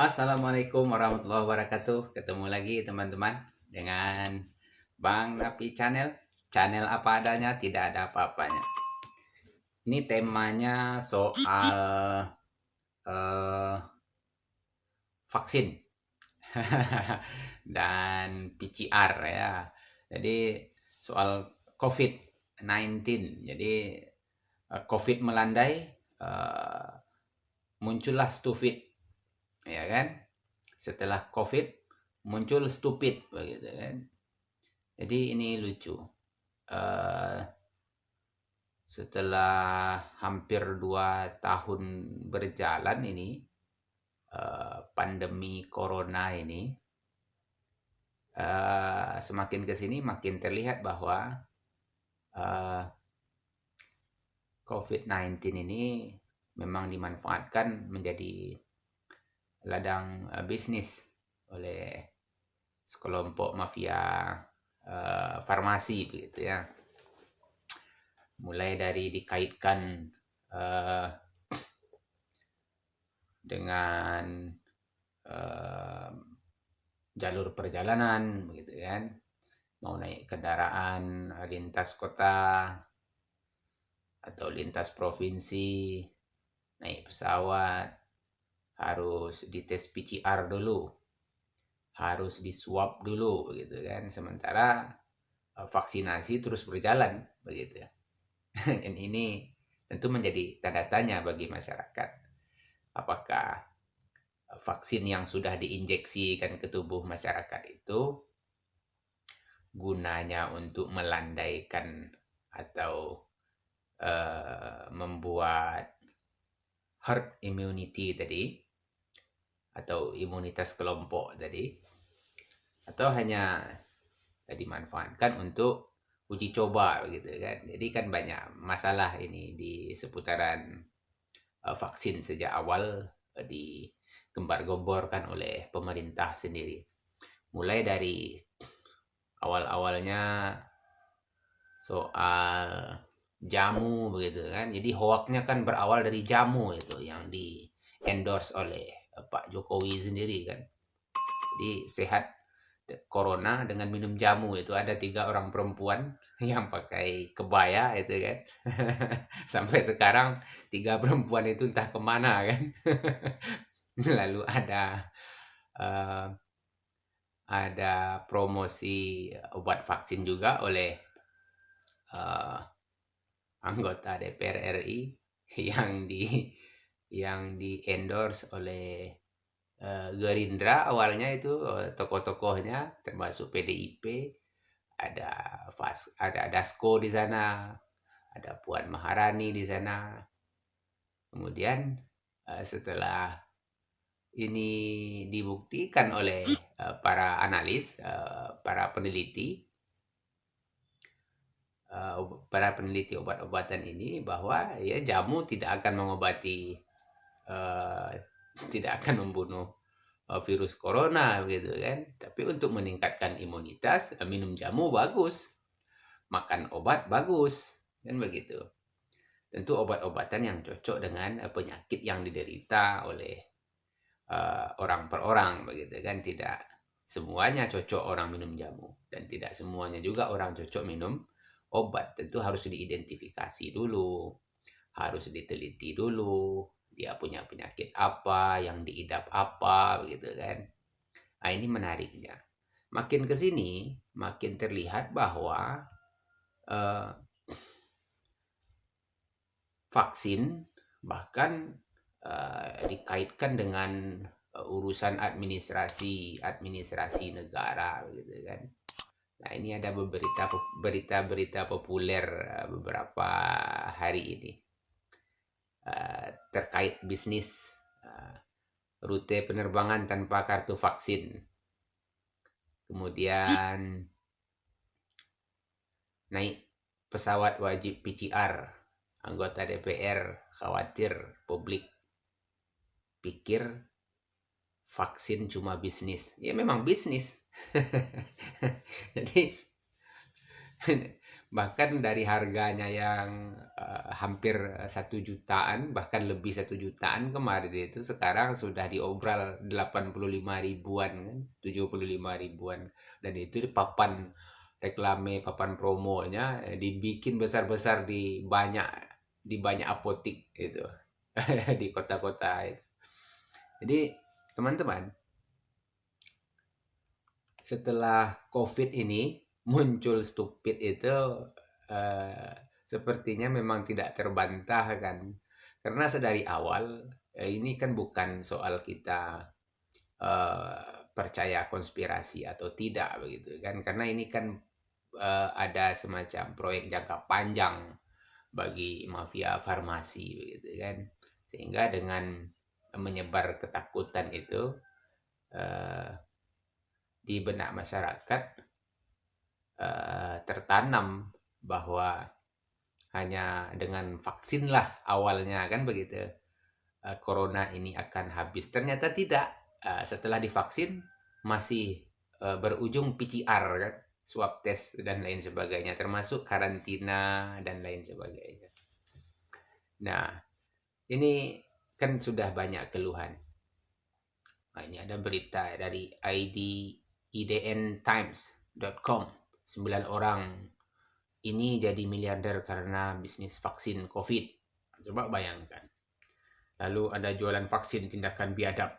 Assalamualaikum warahmatullahi wabarakatuh. Ketemu lagi teman-teman dengan Bang Napi Channel. Channel apa adanya, tidak ada apa-apanya. Ini temanya soal eh, vaksin dan PCR ya. Jadi soal COVID-19. Jadi COVID melandai, eh, muncullah stupid, ya kan? Setelah COVID muncul stupid begitu kan. Jadi ini lucu. Eh, Setelah hampir 2 tahun berjalan ini, pandemi corona ini, semakin ke sini makin terlihat bahwa eh, COVID-19 ini memang dimanfaatkan menjadi ladang bisnis oleh sekelompok mafia farmasi begitu ya. Mulai dari dikaitkan uh, dengan uh, jalur perjalanan begitu kan, mau naik kendaraan lintas kota atau lintas provinsi, naik pesawat harus dites PCR dulu, harus diswab dulu begitu kan, sementara vaksinasi terus berjalan begitu ya. Dan ini tentu menjadi tanda tanya bagi masyarakat, apakah vaksin yang sudah diinjeksikan ke tubuh masyarakat itu gunanya untuk melandaikan atau membuat herd immunity tadi, atau imunitas kelompok tadi, atau hanya dimanfaatkan untuk uji coba begitu kan. Jadi kan banyak masalah ini di seputaran vaksin sejak awal digembar-gemborkan oleh pemerintah sendiri. Mulai dari awal-awalnya soal jamu begitu kan. Jadi hoaknya kan berawal dari jamu itu yang di endorse oleh Pak Jokowi sendiri kan. Jadi sehat corona dengan minum jamu. Itu ada 3 orang perempuan yang pakai kebaya itu kan. Sampai sekarang 3 perempuan itu entah kemana kan. Lalu uh, ada promosi obat vaksin juga oleh uh, anggota DPR RI yang di endorse oleh Gerindra awalnya. Itu tokoh-tokohnya termasuk PDIP, ada Dasko di sana, ada Puan Maharani di sana. Kemudian setelah ini dibuktikan oleh para analis, para peneliti obat-obatan ini, bahwa ya jamu tidak akan mengobati, eh, tidak akan membunuh virus corona gitu kan. Tapi untuk meningkatkan imunitas, minum jamu bagus, makan obat bagus kan begitu. Tentu obat-obatan yang cocok dengan penyakit yang diderita oleh orang per orang begitu kan. Tidak semuanya cocok orang minum jamu, dan tidak semuanya juga orang cocok minum obat. Tentu harus diidentifikasi dulu, harus diteliti dulu dia punya penyakit apa, yang diidap apa begitu kan. Nah, ini menariknya. Makin ke sini makin terlihat bahwa eh, vaksin bahkan dikaitkan dengan urusan administrasi negara gitu kan. Nah, ini ada berita-berita populer beberapa hari ini terkait bisnis rute penerbangan tanpa kartu vaksin. Kemudian naik pesawat wajib PCR. Anggota DPR khawatir publik pikir vaksin cuma bisnis. Ya memang bisnis. Jadi Bahkan dari harganya yang hampir 1 jutaan, bahkan lebih 1 jutaan kemarin itu, sekarang sudah diobral 85 ribuan kan, 75 ribuan. Dan itu di papan reklame, papan promonya dibikin besar-besar di banyak apotik itu di kota-kota itu. Jadi teman-teman, setelah COVID ini muncul stupid itu, eh, sepertinya memang tidak terbantahkan, karena sedari awal ini kan bukan soal kita percaya konspirasi atau tidak begitu kan, karena ini kan ada semacam proyek jangka panjang bagi mafia farmasi begitu kan, sehingga dengan menyebar ketakutan itu eh, di benak masyarakat tertanam bahwa hanya dengan vaksin lah awalnya kan begitu corona ini akan habis. Ternyata tidak. Setelah divaksin masih berujung PCR kan, swab test dan lain sebagainya, termasuk karantina dan lain sebagainya. Nah, ini kan sudah banyak keluhan. Nah, ini ada berita dari idntimes.com. 9 orang ini jadi miliarder karena bisnis vaksin COVID. Coba bayangkan. Lalu ada jualan vaksin tindakan biadab.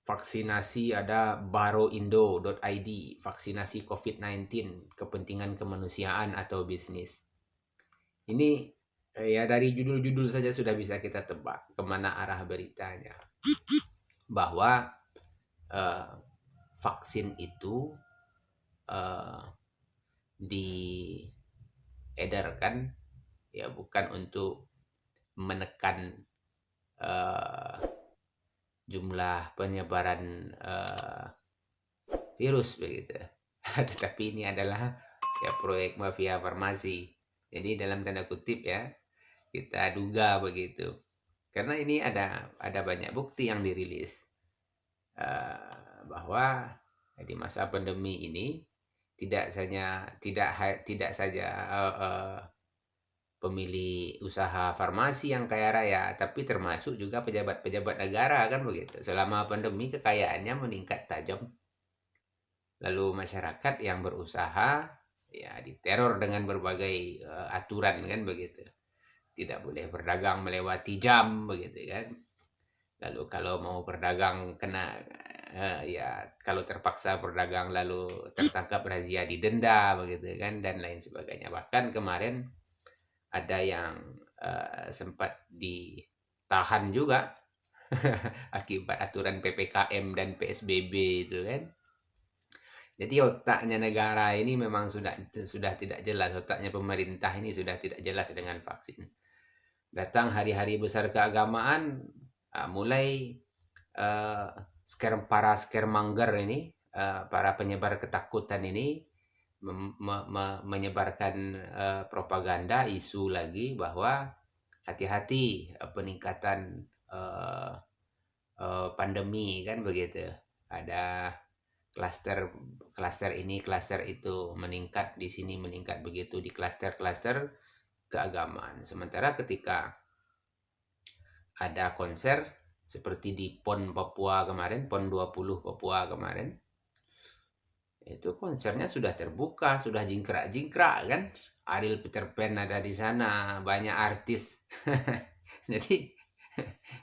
Vaksinasi ada baroindo.id, vaksinasi COVID-19, kepentingan kemanusiaan atau bisnis. Ini ya dari judul-judul saja sudah bisa kita tebak kemana arah beritanya. Bahwa vaksin itu diedarkan ya bukan untuk menekan jumlah penyebaran virus begitu, tetapi ini adalah ya proyek mafia farmasi. Jadi dalam tanda kutip ya kita duga begitu, karena ini ada banyak bukti yang dirilis bahwa di masa pandemi ini tidak saja pemilik usaha farmasi yang kaya raya, tapi termasuk juga pejabat-pejabat negara kan begitu. Selama pandemi kekayaannya meningkat tajam. Lalu masyarakat yang berusaha ya diteror dengan berbagai aturan kan begitu. Tidak boleh berdagang melewati jam begitu kan. Lalu kalau mau berdagang kena ya kalau terpaksa berdagang lalu tertangkap razia didenda begitu kan, dan lain sebagainya. Bahkan kemarin ada yang sempat ditahan juga akibat aturan PPKM dan PSBB itu kan. Jadi otaknya negara ini memang sudah tidak jelas, otaknya pemerintah ini sudah tidak jelas dengan vaksin. Datang hari-hari besar keagamaan, mulai para scaremonger ini, para penyebar ketakutan ini menyebarkan propaganda isu lagi bahwa hati-hati peningkatan pandemi kan begitu. Ada klaster ini, klaster itu meningkat di sini, meningkat begitu di klaster-klaster keagamaan. Sementara ketika ada konser seperti di PON Papua kemarin, PON 20 Papua kemarin, itu konsernya sudah terbuka, sudah jingkrak-jingkrak kan. Ariel Peter Pan ada di sana, banyak artis. Jadi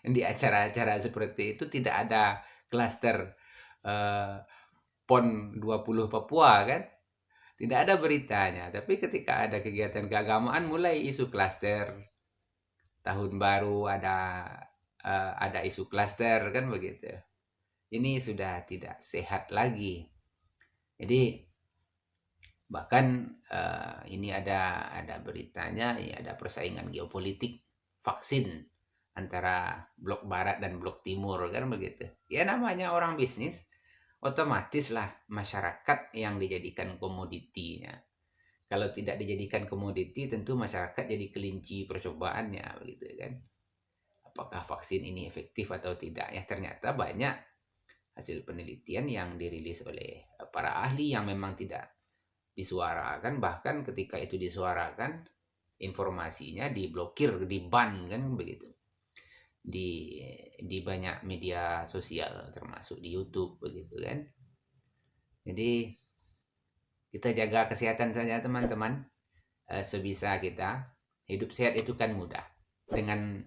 di acara-acara seperti itu tidak ada klaster PON 20 Papua kan. Tidak ada beritanya. Tapi ketika ada kegiatan keagamaan mulai isu klaster. Tahun baru ada isu klaster kan begitu. Ini sudah tidak sehat lagi. Jadi bahkan ini ada beritanya, ya ada persaingan geopolitik vaksin antara blok barat dan blok timur kan begitu. Ya namanya orang bisnis, otomatis lah masyarakat yang dijadikan komoditinya. Kalau tidak dijadikan komoditi, tentu masyarakat jadi kelinci percobaannya begitu kan. Apakah vaksin ini efektif atau tidak? Ya ternyata banyak hasil penelitian yang dirilis oleh para ahli yang memang tidak disuarakan, bahkan ketika itu disuarakan informasinya diblokir, di-ban kan begitu. Di banyak media sosial termasuk di YouTube begitu kan. Jadi kita jaga kesehatan saja teman-teman. Sebisa kita. Hidup sehat itu kan mudah. Dengan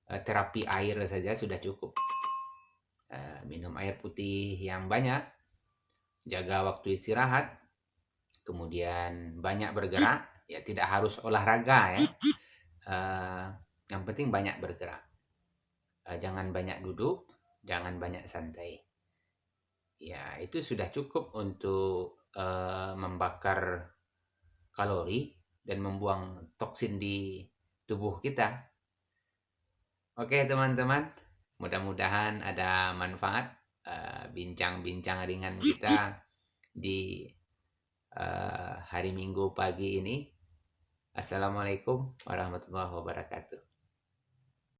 terapi air saja sudah cukup. Minum air putih yang banyak, jaga waktu istirahat, kemudian banyak bergerak, ya tidak harus olahraga ya. Yang penting banyak bergerak. Jangan banyak duduk, jangan banyak santai. Ya, itu sudah cukup untuk membakar kalori dan membuang toksin di tubuh kita. Oke, teman-teman. Mudah-mudahan ada manfaat bincang-bincang ringan kita di hari Minggu pagi ini. Assalamualaikum warahmatullahi wabarakatuh.